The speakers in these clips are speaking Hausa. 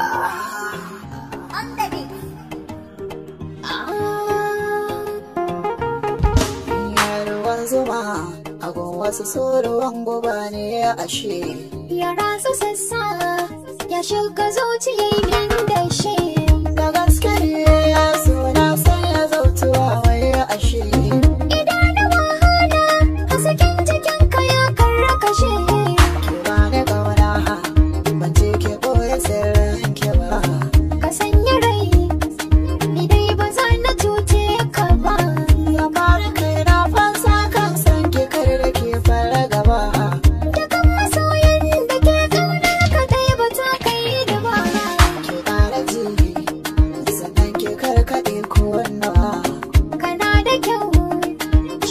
On the beat. Ruwan zuma agun wasu so ruwan guba ne ya ashe. Yara su sassa ya shiga zuciya min da shi. Da gaske ne ya so na san ya zautuwa wai ya ashe. Idanuwa hana hasken jikinka ya karrakashe. Ki bani ƙauna ban ce ki ɓoye sirrin ki ba. Ka sanya rai ni dai ba za na cuce ka ba. Zamanin kai na fansa kan san ki kar da ke fara gaba. Dukan masoyan da ke ƙaunar ka dai ba ta kai da ba. Ki ƙara ji sannan ki karkaɗe kowannawa. Kana da kyau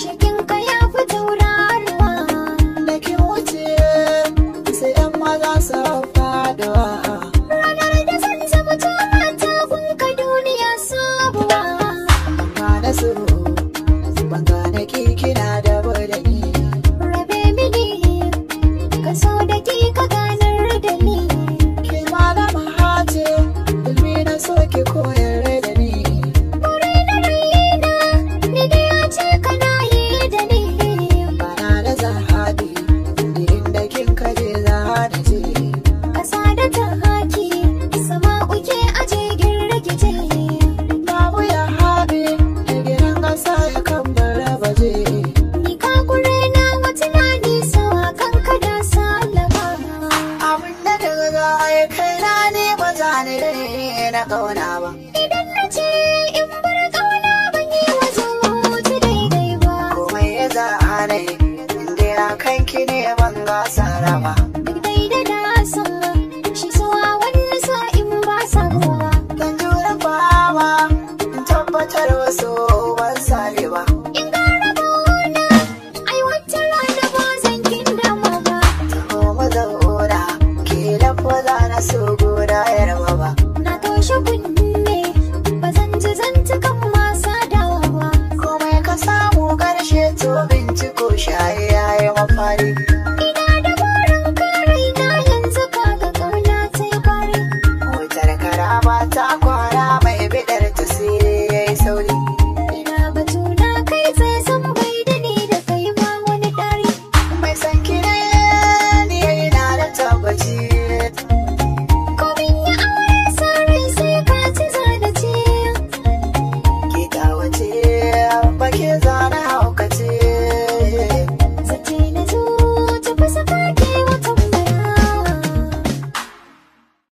shekinka ya fi tauraruwa. Da kin wuce sai 'yan maza su faduwa. Ranar da zan zama ta gunka duniya sabuwa. Gane su ban gane ki kina da budani. Rabe mini ka so da ki ka ganar da ni. Ki malama hace ilmi na so ki koyar da ni. Buri na raina ni da ya ce kana yi da ni. Bana da zahabi inda kin kaje za da je. Kasa da ta haki sama uke aje girgije. Babu ya haɗe da gidan ƙasa ya kan baje. Ni ka kure na wata na nisa kanka da salama. Abin da daga za a yi kaina ne ba za ni na ƙauna ba. Idan na ce in bar ƙauna ban yi wa zuci daidai ba. Komai ya za a ne inda ya kanki ne ban gasa raba. Duk daidai da san shi suwa wani sa'in ba sa ruwa. Zan jure fama in tabbatar wasu ban sare ba. In gara bauna ai wata rana ba zan kindama ba. Taho mu zauna ke lafa za na so guda yar